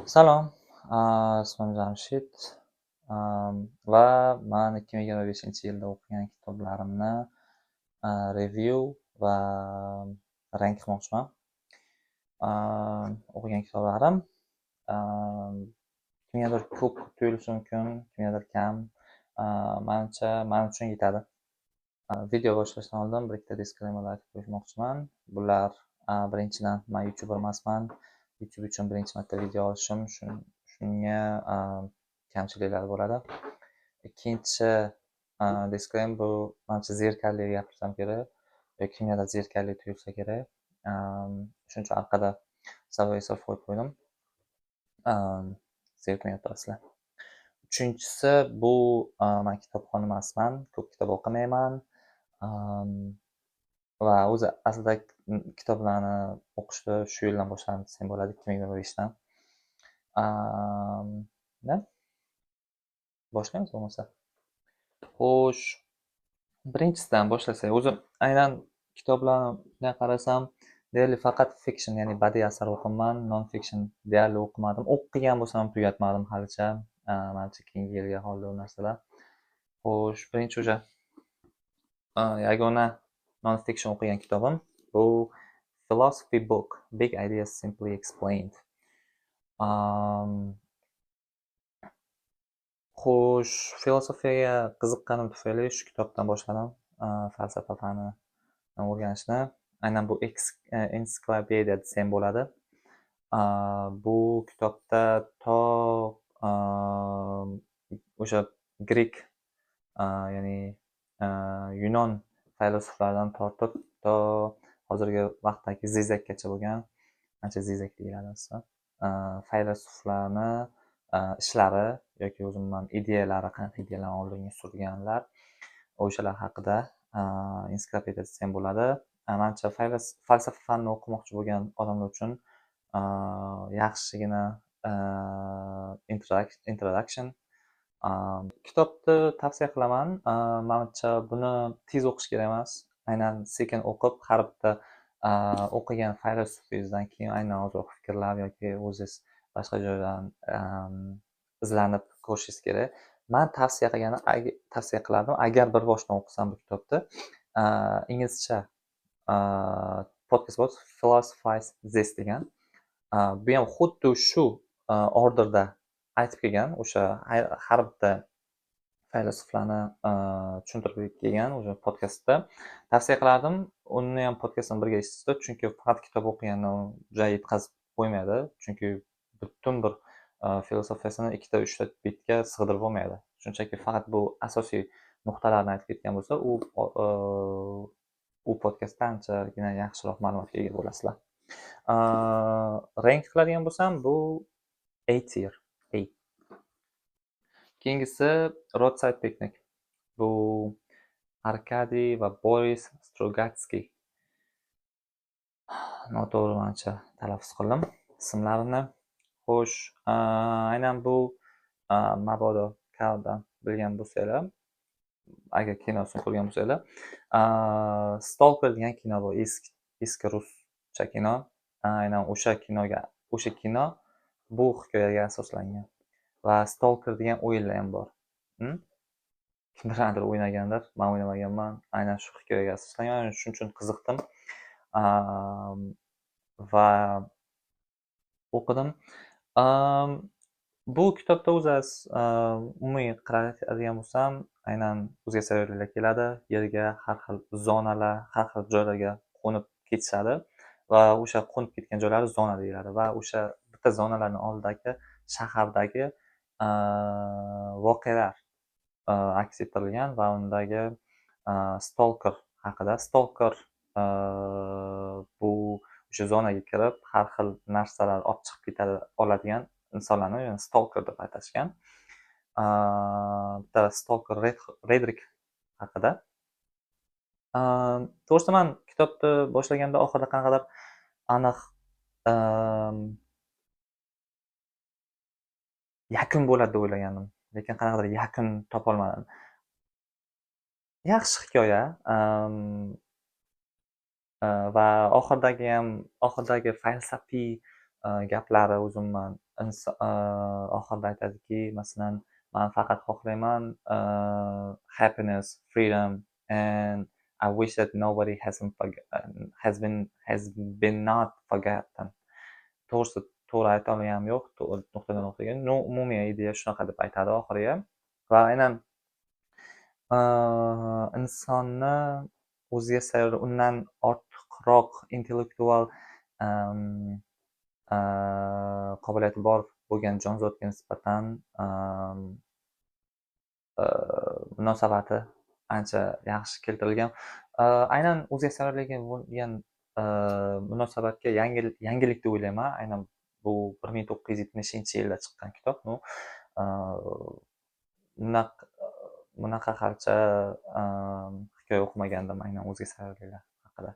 Salom, ismim Jamshid, va man 2025-yilda o'qigan kitoblarimni review va rank qilmoqchiman. O'qigan kitoblarim kimgadir ko'p tuyulishi mumkin, kimgadir kam. Manimcha men uchun yetadi. Video boshlashdan oldin bir ikkita disclaimerlar aytib qo'ymoqchiman. Bular birinchidan men YouTuber emasman. YouTube uchun birinchi marta video olishim, shunga kamchiliklar bo'ladi. Ikkinchi disclaimer, bu menimcha zerikarli gapirsam kerak yoki kimgadir zerikarli tuyulsa kerak. Shuning uchun orqada sababi qo'yib qo'ydim. Zerikmayapsizlar. Uchinchisi, bu men kitobxon emasman, ko'p kitob o'qimayman. Va o'zi aslida kitoblarni o'qishni shu yildan boshladim desam bo'ladi, 2025dan. Boshlaymiz bo'lmasa. Xo'sh, birinchisidan boshlasak, o'zim aynan kitoblarni qarasam, deyarli faqat fiction, ya'ni badiiy asar o'qiman, non fiction deyarli o'qimadim. O'qigan bo'lsam ham tugatmadim halicha. Manimcha keyingi yilga qoldi u narsalar. Xo'sh, birinchi o'sha yagona non fiction o'qigan kitobim bu Philosophy Book, Big Ideas Simply Explained. Xo'sh, filosofiyaga qiziqqanim tufayli shu kitobdan boshladim falsafa fanini o'rganishni. Aynan bu ensiklopediya desam bo'ladi. Bu kitobda to o'sha grek, ya'ni yunon faylosuflaridan tortib to hozirgi vaqtdagi Zizekgacha bo'lgan, ancha Zizek deyiladi aslida, faylasuflarni ishlari yoki o'zimdan ideyalari, qanaqa ideyalarni oldinga surganlar, o'shalar haqida ensiklopediya desam bo'ladi. Manimcha falsafa fanini o'qimoqchi bo'lgan odamlar uchun yaxshigina introduction. Kitobni tavsiya qilaman. Manimcha buni tez o'qish kerak emas. Aynan sekin o'qib, har bitta o'qigan faylasufingizdan keyin aynan ozroq fikrlab yoki o'zingiz boshqa joydan izlanib ko'rishingiz kerak. Men tavsiya qilardim, agar bir boshdan o'qisam bu kitobni. Inglizcha podcast bor, Philosophize This degan. Bu ham xuddi shu orderda aytib kelgan, o'sha har bitta faylasuflarni tushuntirib kelgan o'sha podkastda. Tavsiya qilardim uni ham podkastdan birga eshitishni, chunki faqat kitob o'qigandan joy yetkazib qo'ymaydi, chunki butun bir filosofiyasini 2-3 bitga sig'dirib bo'lmaydi. Shunchaki faqat bu asosiy nuqtalarni aytib ketgan bo'lsa, u podkastda anchagina yaxshiroq ma'lumotga ega bo'lasizlar. Rank qiladigan bo'lsam, bu A tier. Keyingisi Roadside Picnic. Bu Arkadiy va Boris Strugatsky. Noto'g'ri menimcha talaffuz qildim ismlarini. Xo'sh, aynan bu mabodo Kaldan bilgan bo'lsanglar, agar kinosini ko'rgan bo'lsanglar, Stalker degan kino bor, eski ruscha kino. Aynan o'sha kino bu hikoyaga asoslangan. Va Stalker degan o'yinlar ham bor. Kimlardir o'ynagandir, men o'ynamaganman. Aynan shu hikoyaga asoslangan, shuning uchun qiziqdim va o'qidim. Bu kitobda o'zi umumiy qaraydigan bo'lsam, aynan o'zga sayyoralar keladi, yerga har xil zonalar, har xil joylarga qo'nib ketishadi va o'sha qo'nib ketgan joylar zona deyiladi va o'sha bitta zonalarning oldidagi shahardagi voqealar aks ettirilgan va undagi Stalker haqida. Stalker bu o'sha zonaga kirib har xil narsalar olib chiqib ketadi oladigan insonlarni Stalker deb atashgan. Bitta Stalker Redrik haqida. To'g'risi men kitobni boshlaganda oxirida qanaqadir aniq yakun bo'ladi deb o'ylagandim, lekin qanaqadir yakun topolmadim. Yaxshi hikoya, va oxiridagi falsafiy gaplari umuman oxirida aytadiki, masalan, man faqat xohlayman happiness, freedom, and I wish that nobody has been not forgotten. To'g'risi to'g'ri aytolmaganim yo'q, nuqtadan nuqtaga. Umumiy ideya shunaqa deb aytadi oxiriga. Va aynan insonni o'ziga sayyor, undan ortiqroq intellektual qobiliyati bor bo'lgan jonzotga nisbatan munosabati ancha yaxshi keltirilgan. Aynan o'ziga sayyorlarga bo'lgan munosabatga yangilik deb o'ylayman. Aynan bu 1970-yilda chiqqan kitob. Bunaqa halicha hikoya o'qimagandim aynan o'ziga sayyorliklar haqida.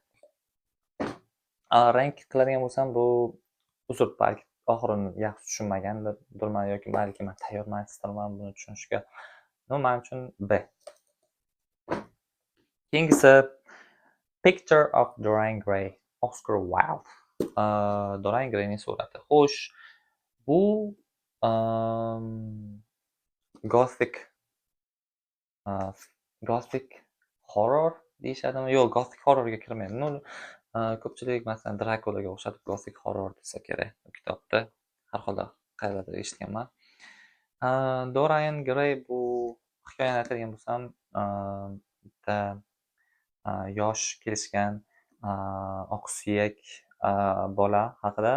Rank qiladigan bo'lsam, bu uzr, balki oxirini yaxshi tushunmagandirman yoki balki men tayyor emasdirman buni tushunishga. Men uchun B. Keyingisi Picture of Dorian Gray, Oscar Wilde. Dorian Grayning surati. Xo'sh, bu gothic horror deyishadimi? Yo'q, gothic horrorga kirmaydi. Ko'pchilik masalan Drakulaga o'xshatib gothic horror desa kerak bu kitobda. Har holda qayerdadir eshitganman. Dorian Gray bu hikoyani aytadigan bo'lsam, bitta yosh kelishgan oqsuyak bola haqida,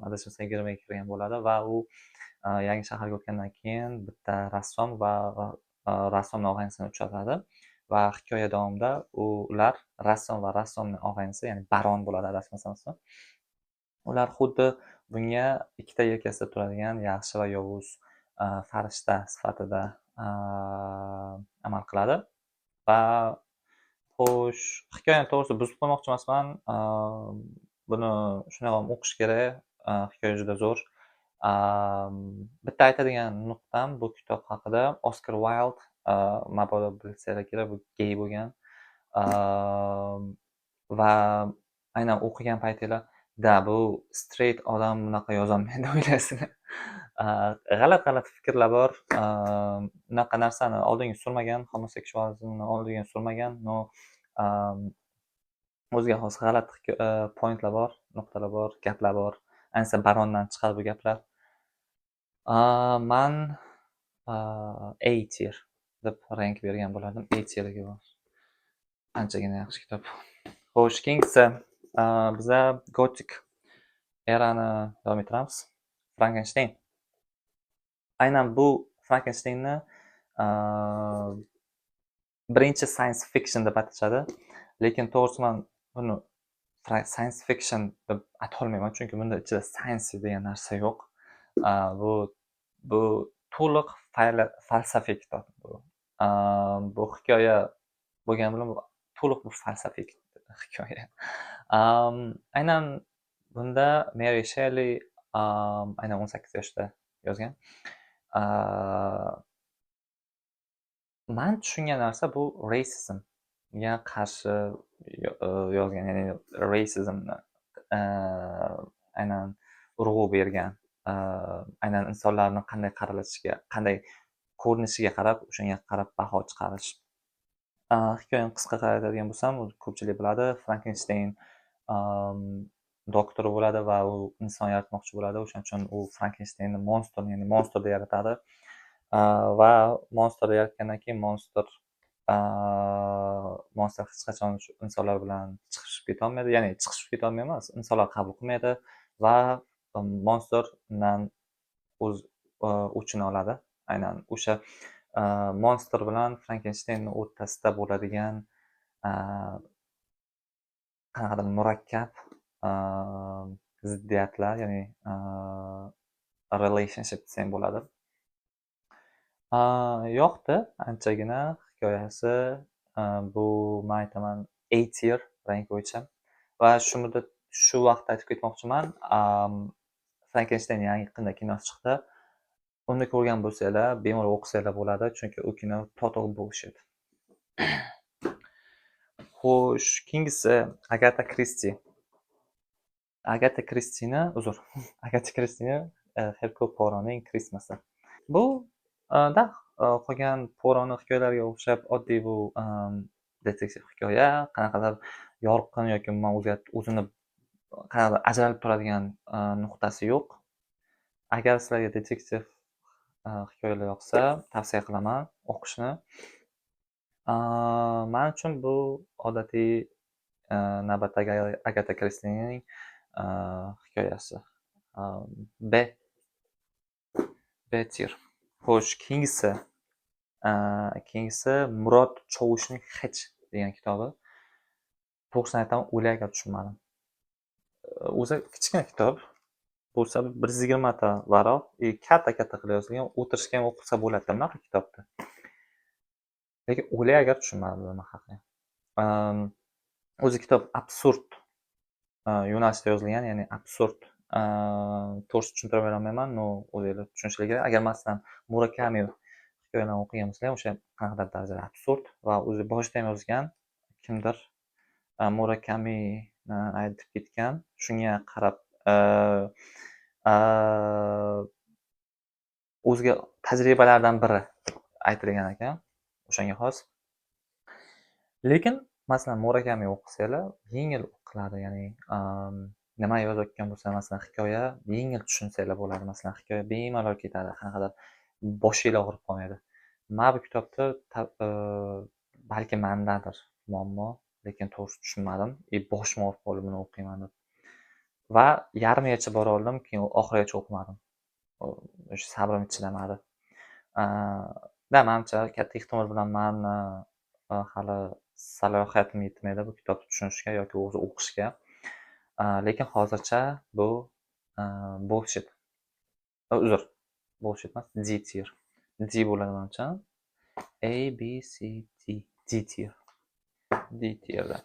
adashmasam 20 ga kirgan bo'ladi va u yangi shaharga o'tgandan keyin bitta rassom va rassomni og'aynisi uchratadi va hikoya davomida ular rassom va rassomning og'aynisi, ya'ni baron bo'ladi adashmasam. Ular xuddi bunga ikkita yelkasida turadigan yaxshi va yovuz farishta sifatida amal qiladi. Va xo'sh, hikoyani to'g'risi buzib qo'ymoqchi emasman. Buni shunday ham o'qish kerak. Hikoya juda zo'r. Bitta aytadigan nuqtam bu kitob haqida, Oscar Wilde, mabodo bilsanglar kerak, bu gey bo'lgan. Va aynan o'qigan paytinglar, bu straight odam bunaqa yozolmaydi o'ylaysizlar. G'alati fikrlar bor. Unaqa narsani oldinga surmagan, homoseksualizmni oldinga surmagan, o'ziga xos g'alati pointlar bor, nuqtalar bor, gaplar bor. Ayniqsa barondan chiqadi bu gaplar. Man A tier deb rank bergan bo'lardim. A tierga bor. Anchagina yaxshi kitob. Xo'sh, keyingisi biza gotik erani davom ettiramiz. Frankenstein. Aynan bu Frankensteinni birinchi science fiction deb atashadi. Lekin to'g'risi men buni science fiction deb atolmayman, chunki bunda ichida science degan narsa yo'q. Bu to'liq falsafiy kitob. Bu hikoya bo'lgani bilan to'liq bu falsafiy hikoya. Aynan bunda Mary Shelley aynan 18 yoshda yozgan. Men tushungan narsa bu rasizmga qarshi yozgan, ya'ni rasizmni aynan urg'u bergan, aynan insonlarni qanday qaralishiga, qanday ko'rinishiga qarab, o'shanga qarab baho chiqarish. Hikoyani qisqa aytadigan bo'lsam, ko'pchilik biladi, Frankenstein doktor bo'ladi va u inson yaratmoqchi bo'ladi. O'shaning uchun u Frankensteinni monsterni yaratadi. Va monsterni yaratgandan keyin monster hech qachon insonlar bilan chiqishib ketolmaydi. Ya'ni chiqishib ketolmaydi emas, insonlar qabul qilmaydi va monster undan o'z o'chini oladi. Aynan o'sha monster bilan Frankensteinning o'rtasida bo'ladigan qanaqadir murakkab ziddiyatlar, ya'ni relationship desam bo'ladi. Yoqdi anchagina hikoyasi. Bu men aytaman A tier rank bo'yicha. Va shu vaqtda aytib ketmoqchiman, Frankenstein yaqinda kinosi chiqdi. Uni ko'rgan bo'lsanglar, bemalol o'qisanglar bo'ladi, chunki u kino total bullshit. Xo'sh, keyingisi Agatha Christie. Agata Kristina, uzr, Agata Kristina Herkul Poirotning Krismasi. Bu qolgan Poirotning hikoyalariga o'xshab oddiy bu detektiv hikoya, qanaqadir yorqin yoki umuman o'zini qanaqadir ajralib turadigan nuqtasi yo'q. Agar sizlarga detektiv hikoyalar yoqsa, tavsiya qilaman o'qishni. Men uchun bu odatiy navbatdagi Agata Kristinaning hikoyasi. B tier. Xo'sh, keyingisi Murod Chovushning Hech degan kitobi. To'g'risini aytaman, o'ylagan tushunmadim. O'zi kichkina kitob bo'lsa 120 ta varoq, katta qilib yozilgan, o'tirishga ham o'qisa bo'ladi bunaqa kitobni. Lekin o'ylagan tushunmadim nima haqida. O'zi kitob absurd yo'nalishda yozilgan, ya'ni absurd. To'g'risi tushuntira olmayman, no o'zinglar tushunishingiz kerak. Agar masalan Murakami hikoyalarini o'qigan bo'lsanglar, o'sha qanaqadir darajada absurd va o'zi boshida ham yozgan kimdir Murakamini aytib ketgan. Shunga qarab o'ziga tajribalardan biri aytilgan ekan, o'shanga xos. Lekin masalan Murakami o'qisanglar yengil o'qiladi, ya'ni nima yozayotgan bo'lsa, masalan hikoya yengil tushunsanglar bo'ladi. Masalan hikoya bemalol ketadi, qanaqadir boshinglar og'rib qolmaydi. Men bu kitobni balki mendadir muammo, lekin to'g'ri tushunmadim. Boshim og'rib qoldi buni o'qiyman deb. Va yarmigacha bora oldim, keyin oxirigacha o'qimadim. O'sha sabrim chidamadi. Menimcha katta ehtimol bilan meni hali salohiyatim yetmaydi bu kitobni tushunishga yoki o'zi o'qishga. Lekin hozircha bu bullshit. Uzr, bullshit emas, D tier. D bo'ladi menimcha. A B C D tier. D tierda.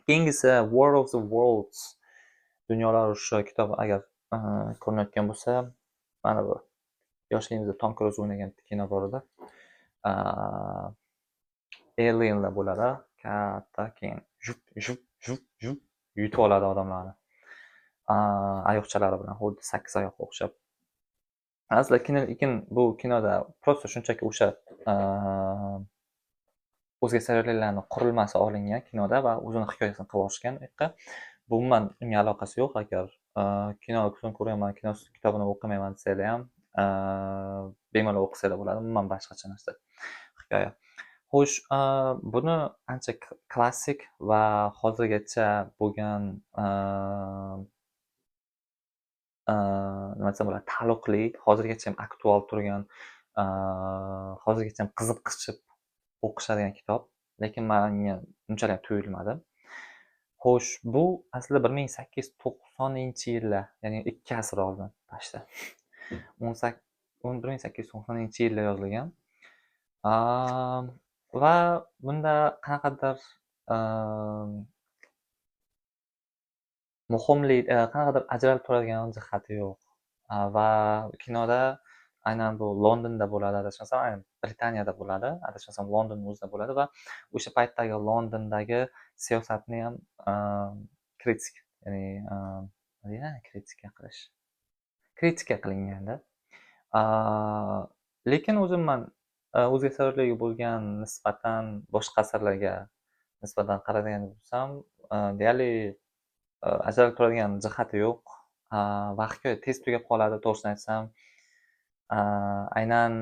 Keyingisi War of the Worlds. Dunyolar urushi kitobi agar ko'rinayotgan bo'lsa, mana bu yoshligimizda Tom Cruise o'ynagan kino bor edi. Alienlar bo'ladi, katta, keyin yutib oladi odamlarni. Oyoqchalari bilan, xuddi 8 oyoqqa o'xshab. Lekin bu kinoda просто shunchaki o'sha o'zga sayyoralarning qurilmasi olingan kinoda va o'zini hikoyasini qilib olishgan. Bu umuman unga aloqasi yo'q. Agar kino ko'raman, kitobini o'qimayman desanglar ham bemalol o'qisanglar bo'ladi. Umuman boshqacha narsa hikoya. Xo'sh, buni ancha klassik va hozirgacha bo'lgan nima desam bo'ladi, taalluqli, hozirgacha ham aktual turgan, hozirgacha ham qiziqishib o'qishadigan kitob, lekin menga unchalik tuyulmadi. Xo'sh, bu aslida 1890-yillar, ya'ni 2 asr oldin tashda. 1890-yilda yozilgan. Va bunda qanaqadir muhimlik, qanaqadir ajralib turadigan jihati yo'q. Va kinoda aynan bu Londonda bo'ladi, adashmasam, aynan Britaniyada bo'ladi, adashmasam Londonning o'zida bo'ladi va o'sha paytdagi Londondagi siyosatni ham kritik, ya'ni kritika qilinganda. Lekin o'zimman o'zga asarlarga bo'lgan nisbatan boshqa asarlarga nisbatan qaradigan bo'lsam, deyarli ajralib turadigan jihati yo'q. Va hikoya tez tugab qoladi, to'g'risini aytsam. Aynan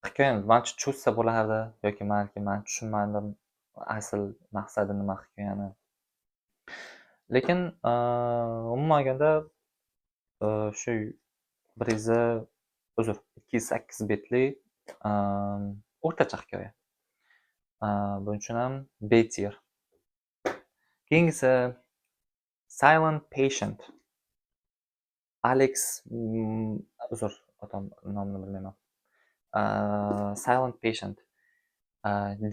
hikoyani manimcha tushunsa bo'lardi yoki men tushunmadim asl maqsadi nima hikoyani. Lekin umuman olganda shu 208 betli o'rtacha hikoya. Buning uchun ham B tier. Keyingisi Silent Patient. Alex, uzr, otam nomini bilmayman. Silent Patient.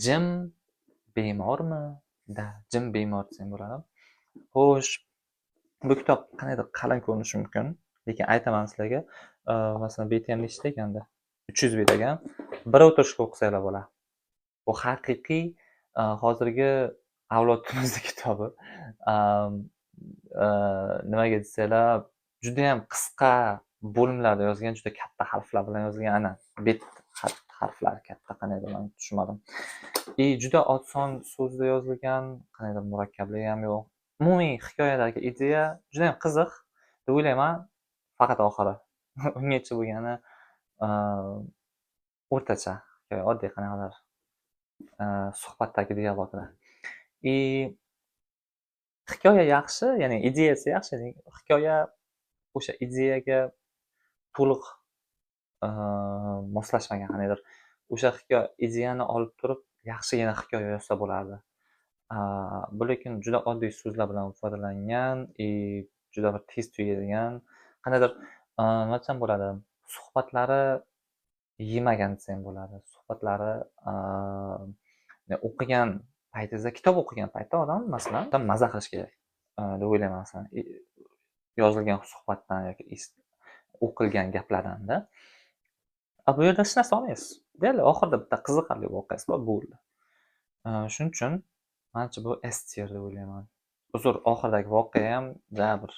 Jim bemormi? Jim bemor desam bo'ladi. Xo'sh, bu kitob qanaqadir qalin ko'rinishi mumkin, lekin aytaman sizlarga, masalan, beti ham nechta ekanda? 300 bet ekan. Bir o'tirishda o'qisanglar bo'ladi. Bu haqiqiy hozirgi avlodimizni kitobi. Am, nimaga desanglar, judayam qisqa bo'limlarda yozilgan, juda katta harflar bilan yozilgan, ana bet harflari katta, qanaqadir men tushunmadim. Juda oson so'zda yozilgan, qanaqadir murakkabligi ham yo'q. Umumiy hikoyadagi ideya judayam qiziq deb o'ylayman, faqat oxiri. Ungacha bo'lgani o'rtacha hikoya, oddiy qanaqadir suhbatdagi dialoglar. Hikoya yaxshi, ya'ni ideyasi yaxshi, hikoya o'sha ideyaga to'liq moslashmagan, qanaqadir o'sha ideyani olib turib yaxshigina hikoya yozsa bo'lardi. Bu lekin juda oddiy so'zlar bilan ifodalangan, juda bir tez tugaydigan, qanaqadir nima desam bo'ladi, suhbatlari yemagan desam bo'ladi. Suhbatlari o'qigan paytingizda, kitob o'qigan paytda odam masalan maza qilish kerak deb o'ylayman. Masalan, yozilgan suhbatdan yoki o'qilgan gaplardanda. Bu yerda hech narsa olmaysiz. Deyarli oxirida bitta qiziqarli voqeasi bor, bo'ldi. Shuning uchun menimcha bu S tier deb o'ylayman. Uzr, oxiridagi voqea ham bir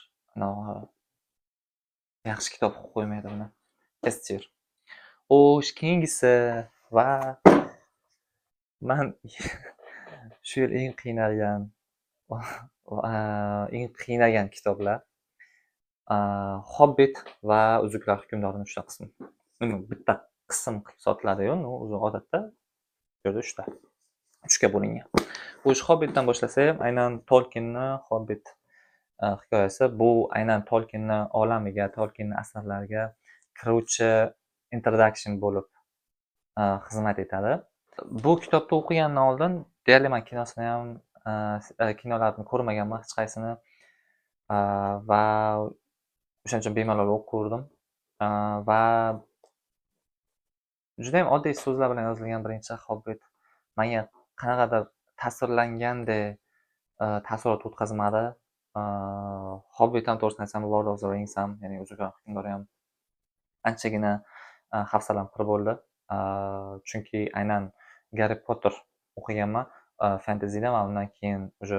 yaxshi kitob qilib qo'ymaydi buni. S tier. Xo'sh, keyingisi va men shu yil eng qiynagan kitoblar Hobbit va Uzuklar hukmdorining 3 ta qismi. Bitta qism qilib sotiladi-yu, o'zi odatda bu yerda 3 ta. 3 ga bo'lingan. Xo'sh, Hobbitdan boshlasak, aynan Tolkienning Hobbit hikoyasi bu aynan Tolkienning olamiga, Tolkienning asarlariga kiruvchi introduction bo'lib xizmat etadi. Bu kitobni o'qigandan oldin deyarli men kinosini ham kinolarni ko'rmaganman hech qaysini, va o'shaning uchun bemalol o'qidim va juda ham oddiy so'zlar bilan yozilgan birinchi Hobbit menga qanaqadir ta'sirlangandek taassurot o'tkazmadi. Hobbit ham to'g'risini aytsam, Lord of the Rings ham, ya'ni Uzuklar hukmdori ham anchagina hafsalam pir bo'ldi. Chunki aynan Garri Potter o'qiganman fantazida, va undan keyin уже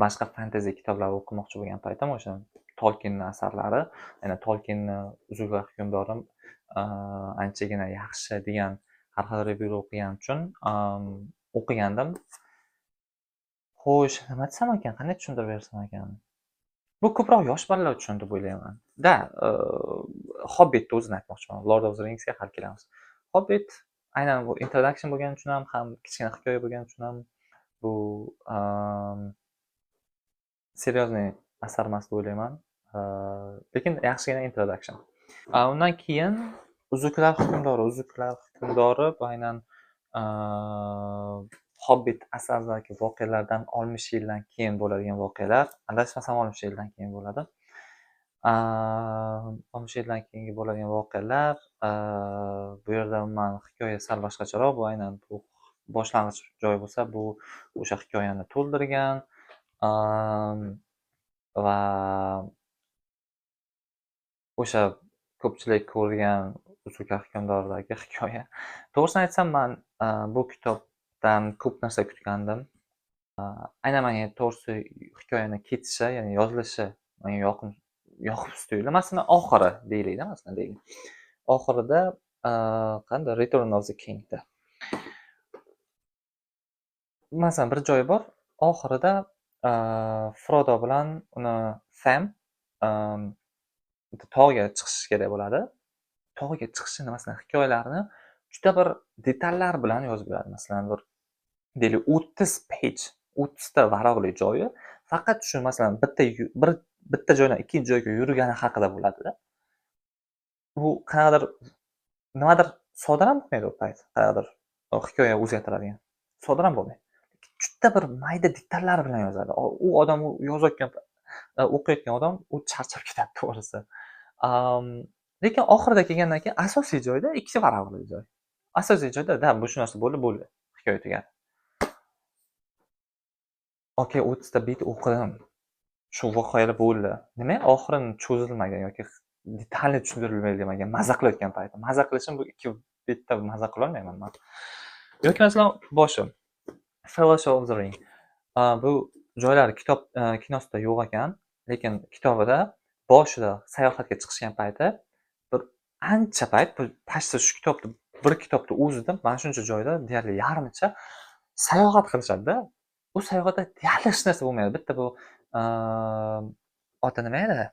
boshqa fantezi kitoblar o'qimoqchi bo'lgan paytim o'sha Tolkienning asarlari, ya'ni Tolkienning Uzuklar hukmdori anchagina yaxshi degan har xil revyu o'qiganim uchun o'qigandim. Xo'sh, nima desam ekan, qanday tushuntirib bersam ekan? Bu ko'proq yosh bolalar uchun deb o'ylayman. Hobbitni o'zini aytmoqchiman. Lord of the Ringsga hali kelamiz. Hobbit aynan bu introduction bo'lgani uchun ham kichkina hikoya bo'lgani uchun ham bu seriozniy asar emas deb o'ylayman. Lekin yaxshigina introduction. Undan keyin Uzuklar hukmdori bu aynan Hobbit asaridagi voqealardan 60 yildan keyin bo'ladigan voqealar. Adashmasam 60 yildan keyin bo'ladi. 60 yildan keyingi bo'ladigan voqealar. Bu yerda umuman hikoya sal boshqacharoq. Bu aynan bu boshlang'ich joy bo'lsa, bu o'sha hikoyani to'ldirgan va o'sha ko'pchilik ko'rgan Uzuklar hukmdoridagi hikoya. To'g'risini aytsam, men bu kitobdan ko'p narsa kutgandim. Aynan menga to'g'risi hikoyani ketishi, ya'ni yozilishi menga yoqib tuyuldi. Masalan, oxiri deylik-da, oxirida qanday Return of the King'da. Masalan, bir joyi bor, oxirida Frodo bilan uni Sam tog'ga chiqish kerak bo'ladi. Tog'ga chiqishini, masalan, hikoyalarini juda bir detallar bilan yozib beradi. Masalan, bir deylik 30 page, 30 ta varaqli joyi faqat shu, masalan, bitta joydan ikkinchi joyga yurgani haqida bo'ladi-da. Bu qanaqadir nimadir sodir ham bo'lmaydi u payt, qanaqadir hikoya o'zgartiradigan. Sodir ham bo'lmaydi. Juda bir mayda detallar bilan yozadi. U odam o'qiyotgan odam u charchab ketadi to'g'risi. Lekin oxirida kelgandan keyin asosiy joyda ikkita varaqli joy. Asosiy joyda bu shu narsa bo'ldi, hikoya tugadi. Okey, 30 ta bit o'qidim. Shu voqealar bo'ldi. Nima oxirini cho'zilmagan yoki detalni tushuntirilmagan maza qilayotgan paytim. Maza qilishim bu 2 bitda maza qila olmayman men. Yoki masalan boshim Fellowship of the Ring. Bu joylari kitob kinosida yo'q ekan, lekin kitobida boshida sayohatga chiqishgan payti bir ancha payt почти shu kitobni bir kitobni o'zida mana shuncha joyda deyarli yarmicha sayohat qilishadi-da. U sayohatda deyarli hech narsa bo'lmaydi. Bitta bu oti nima edi?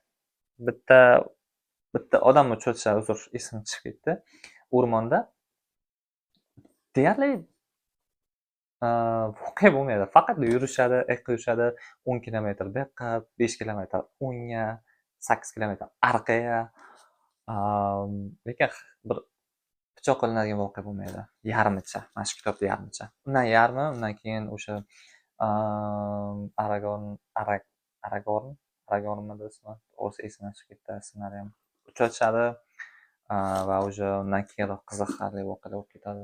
Bitta odamni uchratishadi, uzr, esimdan chiqib ketdi. O'rmonda deyarli voqea bo'lmaydi. Faqat yurishadi, yurishadi 10 kilometr bu yoqqa, 5 kilometr o'ngga, 8 kilometr orqaga. Lekin bir pichoq qilinadigan voqea bo'lmaydi. Yarmicha, mana shu kitobda yarmicha. Undan yarmi, undan keyin o'sha Aragornmi desam, o'zi esimdan chiqib ketdi, ismlari ham. Uchrashadi va o'sha undan keyinroq qiziqarli voqealar bo'lib ketadi.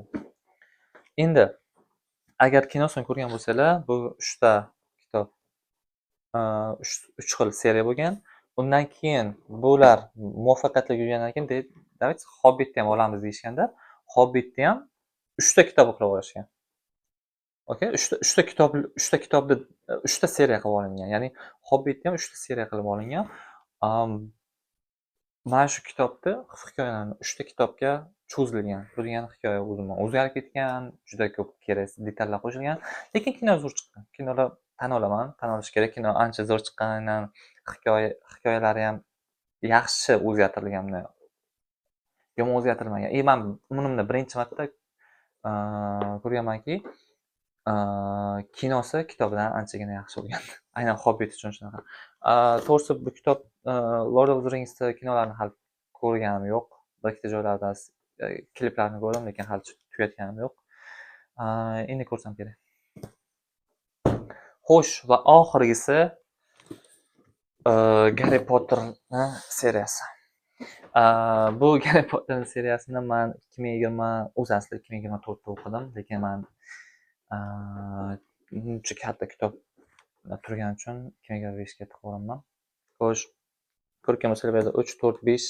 Endi agar kinosini ko'rgan bo'lsanglar, bu 3 ta kitob, 3 xil seriya bo'lgan. Undan keyin bular muvaffaqiyatli yurgandan keyin давайте Hobbitni ham olamiz deyishganda, Hobbitni ham 3 ta kitob qilib olishgan. Okay, 3 ta kitobni 3 ta seriya qilib olingan. Ya'ni Hobbitni ham 3 ta seriya qilib olingan. Mana shu kitobni hikoyalarini 3 ta kitobga cho'zilgan. Bu degani hikoya umuman o'zgarib ketgan, juda ko'p kerak detallar qo'shilgan. Lekin kino zo'r chiqqan. Kinolar tan olaman, tan olish kerak. Kino ancha zo'r chiqqanidan hikoyalari ham yaxshi o'zgartirilgan. Yomon o'zgartirilmagan. Men umrimda birinchi marta ko'rganmanki, kinosi kitobidan anchagina yaxshi bo'lgan. Aynan Hobbit uchun shunaqa. To'g'risi bu kitob Lord of the Rings'ni kinolarini hali ko'rganim yo'q. Bir ikkita joylarda kliplarini ko'rdim, lekin hali tugatganim yo'q. Endi ko'rsam kerak. Xo'sh, va oxirgisi Harry Potterning seriyasi. Bu Harry Potter seriyasini men 2024 da o'qidim, lekin men uncha katta kitob turgani uchun 2025 ga qo'yganman. Xo'sh, ko'rgan bo'lsanglar, bu yerda 3, 4, 5,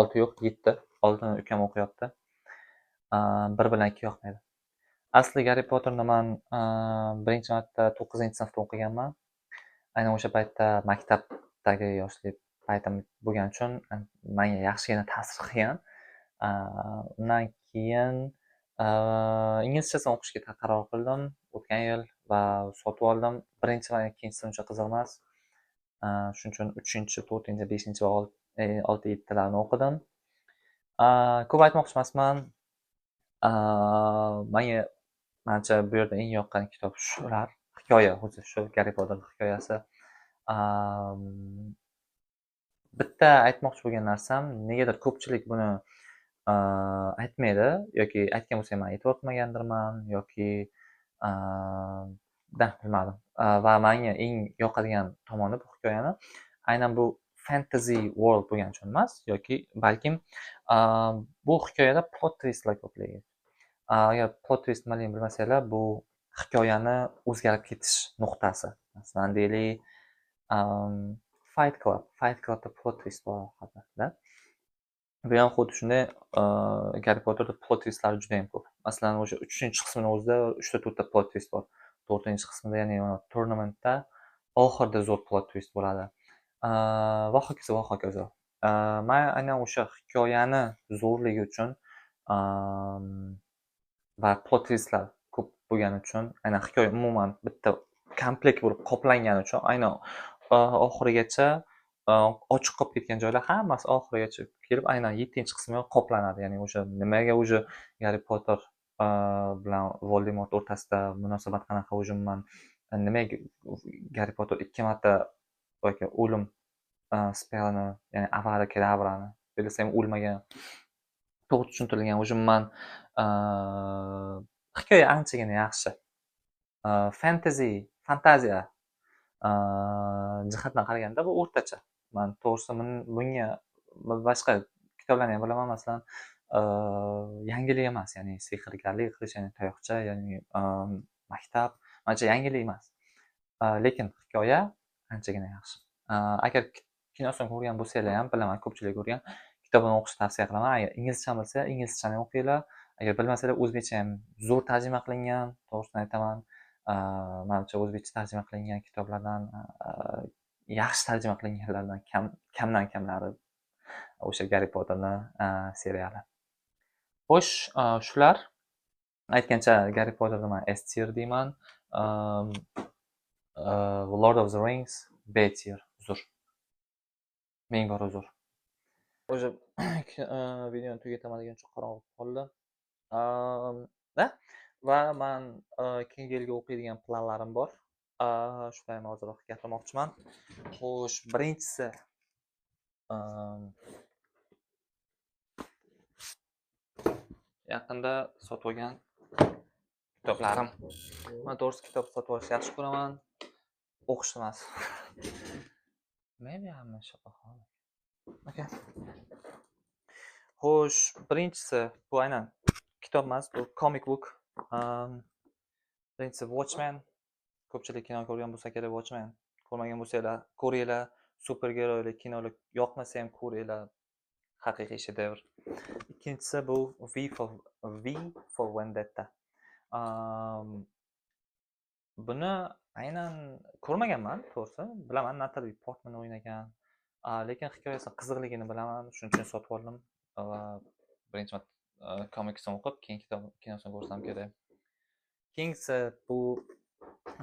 6 yo'q, 7. 6 ni ukam o'qiyapti. 1 bilan 2 yoqmaydi. Asli Harry Potterni men birinchi marta 9-sinfda o'qiganman. Aynan o'sha paytda maktabdagi yoshlik paytim bo'lgani uchun menga yaxshigina ta'sir qilgan. Undan keyin inglizchasini o'qishga qaror qildim o'tgan yil va sotib oldim. Birinchi va ikkinchisi uncha qiziq emas. Shuning uchun 3, 4, 5 va 6, 7larni o'qidim. Ko'p aytmoqchi emasman. Menimcha bu yerda eng yoqqan kitob shular. Hikoya o'zi shu Harry Potter hikoyasi. Bitta aytmoqchi bo'lgan narsam, negadir ko'pchilik buni aytmaydi yoki aytgan bo'lsa ham men e'tibor qilmagandirman yoki bilmadim. Va menga eng yoqadigan tomoni bu hikoyani aynan bu fantasy world bo'lgani uchun emas, yoki balkim bu hikoyada plot twistlar ko'pligi. Agar plot twist nimaligini bilmasanglar, bu hikoyani o'zgarib ketish nuqtasi. Masalan, deylik, Fight Clubda plot twist bor haqida. Bu ham xuddi shunday, Harry Potterda plot twistlari juda ham ko'p. Masalan, o'sha 3-qismning o'zida 3-4 ta plot twist bor. 4-qismida, ya'ni tournamentda oxirida zo'r plot twist bo'ladi. Va hokazo. Men aynan o'sha hikoyani zo'rligi uchun va plot twistlar ko'p bo'lgani uchun, aynan hikoya umuman bitta komplekt bo'lib qoplangani uchun, aynan oxirigacha ochiq qolib ketgan joylar hammasi oxirigacha kelib aynan 7-qismga qoplanadi. Ya'ni o'sha nimaga o'sha Harry Potter bilan Voldemort o'rtasida munosabat qanaqa, umuman nimaga Harry Potter 2 marta yoki o'lim spelini, ya'ni avada-kedavrani bilsam o'lmagan, to'g'ri tushuntirilgan. Umuman hikoya anchagina yaxshi. Fantaziya jihatdan qaraganda bu o'rtacha. Men to'g'risi bunga boshqa kitoblarni ham bilaman, masalan, yangilik emas, ya'ni sehrgarlik qilish, ya'ni tayoqcha, ya'ni maktab, menimcha yangilik emas. Lekin hikoya anchagina yaxshi. Agar kinosini ko'rgan bo'lsanglar ham, bilaman ko'pchilik ko'rgan, kitobini o'qishni tavsiya qilaman. Agar inglizcha bilsa, inglizchani o'qinglar. Agar bilmasanglar, o'zbekcha ham zo'r tarjima qilingan, to'g'risini aytaman. Manimcha o'zbekcha tarjima qilingan kitoblardan yaxshi tarjima qilinganlardan kamdan kamlari o'sha Garri Potterni seriali. Xo'sh, shular aytgancha Garri Potterni man S tier deyman. Lord of the Rings B tier. Uzr. Ming bor uzr. O'sha videoni tugataman deguncha qorong'u qoldi. Va man keyingi yilga o'qiydigan planlarim bor. Shularni hozirroq gapirmoqchiman. Xo'sh, birinchisi yaqinda sotib olgan kitoblarim. Men to'g'risi kitob sotib olishni yaxshi ko'raman. O'qishni emas. Maybe I'm a shopaholic. Okay. Xo'sh, birinchisi bu aynan kitob emas, bu comic book. Birinchisi Watchmen. Ko'pchilik kino ko'rgan bo'lsa kerak Watchmen. Ko'rmagan bo'lsanglar, ko'ringlar. Supergeroylik kinolar yoqmasa ham ko'ringlar. Haqiqiy shedevr. Ikkinchisi bu V for Vendetta. Buni aynan ko'rmaganman, to'g'risi. Bilaman, Natalie Portman o'ynagan. Lekin hikoyasi qiziqligini bilaman, shuning uchun sotib oldim va birinchi marta komiksni o'qib, keyin kinosini ko'rsam kerak. Keyingisi bu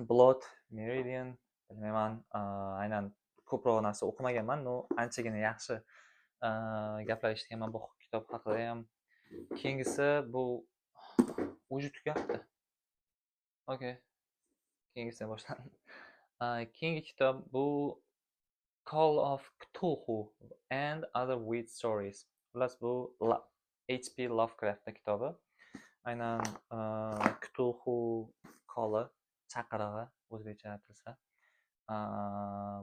Blood Meridian. Bilmayman, aynan ko'proq narsa o'qimaganman, no anchagina yaxshi gaplar eshitganman bu kitob haqida ham. Keyingisi bu o'zi tugabdi. Okay. Keyingisidan boshladim. Keyingi kitob bu Call of Cthulhu and Other Weird Stories. Xullas bu H.P. Lovecraftning kitobi. Aynan Cthulhu Call'i, chaqirig'i o'zbekcha aytilsa.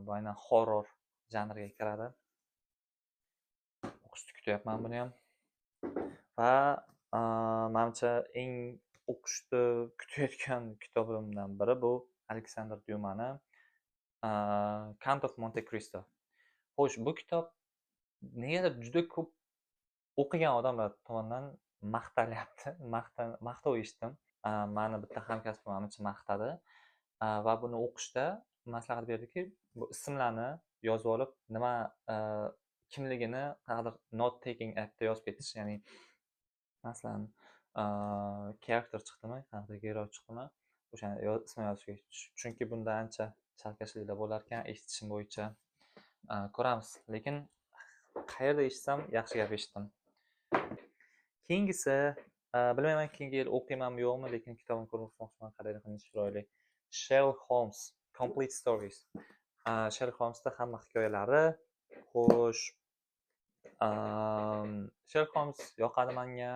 Bu aynan horror janriga kiradi. O'qishni kutyapman buni ham. Va menimcha eng o'qishni kutayotgan kitobimdan biri bu Alexander Dumaning Count of Monte Cristo. Xo'sh, bu kitob negadir juda ko'p o'qigan odamlar tomonidan maqtalyapti. Maqtov eshitdim. Mani bitta hamkasbim menimcha maqtadi va buni o'qishda maslahat berdiki, bu ismlarni yozib olib, nima kimligini qanaqadir note taking appda yozib ketish, ya'ni masalan character chiqdimi, qanaqadir hero chiqdimi, o'shani ismini yozib ketish. Chunki bunda ancha chalkashliklar bo'lar ekan, eshitishim bo'yicha. Ko'ramiz. Lekin qayerda eshitsam yaxshi gap eshitdim. Keyingisi bilmayman keyingi yil o'qiymanmi yo'qmi, lekin kitobni ko'rib o'qimoqchiman, qanday qilinishi chiroyli. Sherlock Holmes Complete Stories. Sherlock Holmesda hamma hikoyalari. Xo'sh, Sherlock Holmes yoqadi menga.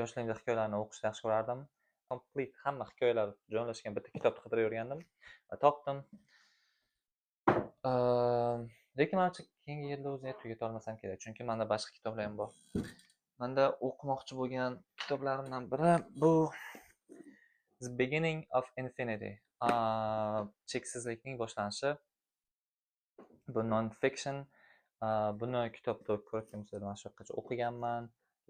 Yoshligimda hikoyalarni o'qishni yaxshi ko'rardim. Complete hamma hikoyalar joylashgan bitta kitobni qidiravergandim va topdim. Lekin menimcha keyingi yilda o'zini tugata olmasam kerak, chunki menda boshqa kitoblar ham bor. Menda o'qimoqchi bo'lgan kitoblarimdan biri bu The Beginning of Infinity. Cheksizlikning boshlanishi. Bu non-fiction. Buni kitobda ko'rgan bo'lsam, mana shu yoqqacha o'qiganman,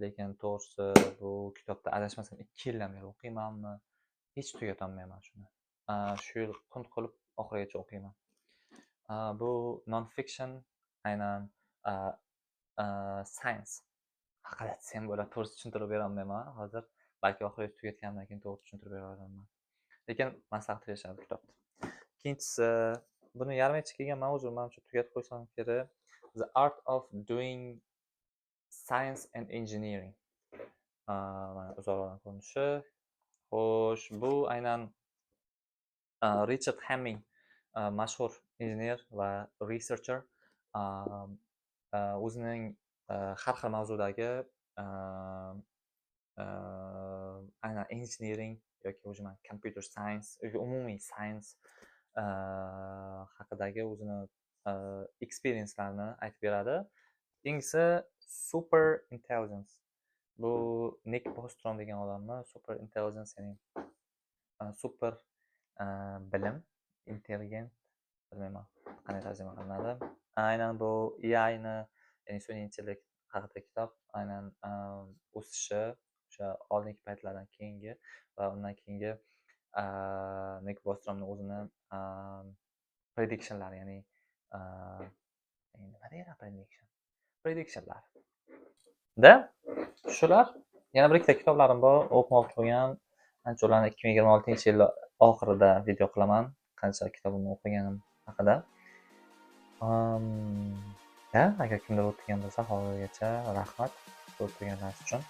lekin to'g'risi bu kitobda adashmasam 2 yildan beri o'qiymanmi, hech tugata olmayman shuni. Shu yil qunt qilib oxirigacha o'qiyman. Bu non-fiction, aynan science haqida desam bo'ladi. To'g'risi tushuntirib bera olmayman hozir. Balki oxirigacha tugatgandan keyin to'g'ri tushuntirib bera olaman. Lekin maslahat berishadi kitobni. Ikkinchisi, buni yarmigacha kelganman, o'zim menimcha tugatib qo'ysam kerak. The Art of Doing Science and Engineering. Mana uzoqroq ko'rinishi. Xo'sh, bu aynan Richard Hamming, mashhur injener va researcher, o'zining har xil mavzudagi aynan engineering yoki o'zim computer science yoki umumiy science haqidagi o'zini experience'larini aytib beradi. Keyingisi Super Intelligence. Bu Nick Bostrom degan odamni Super Intelligence, ya'ni super bilim, intelligent, bilmayman qanday tarjima qilinadi. Aynan bu AI ni, ya'ni sun'iy intellekt haqida kitob, aynan o'sishi, o'sha oldingi paytlardan keyingi va undan keyingi Nick Bostromni o'zini predictionlari, ya'ni nima deyiladi predictionlar da shular. Yana bir ikkita kitoblarim bor, o'qimoqchi bo'lgan. Ancha ularni 2026-yil oxirida video qilaman, qancha kitobimni o'qiganim haqida. Agar kimdir o'qigan bo'lsa hozirgacha rahmat o'qiganlar uchun.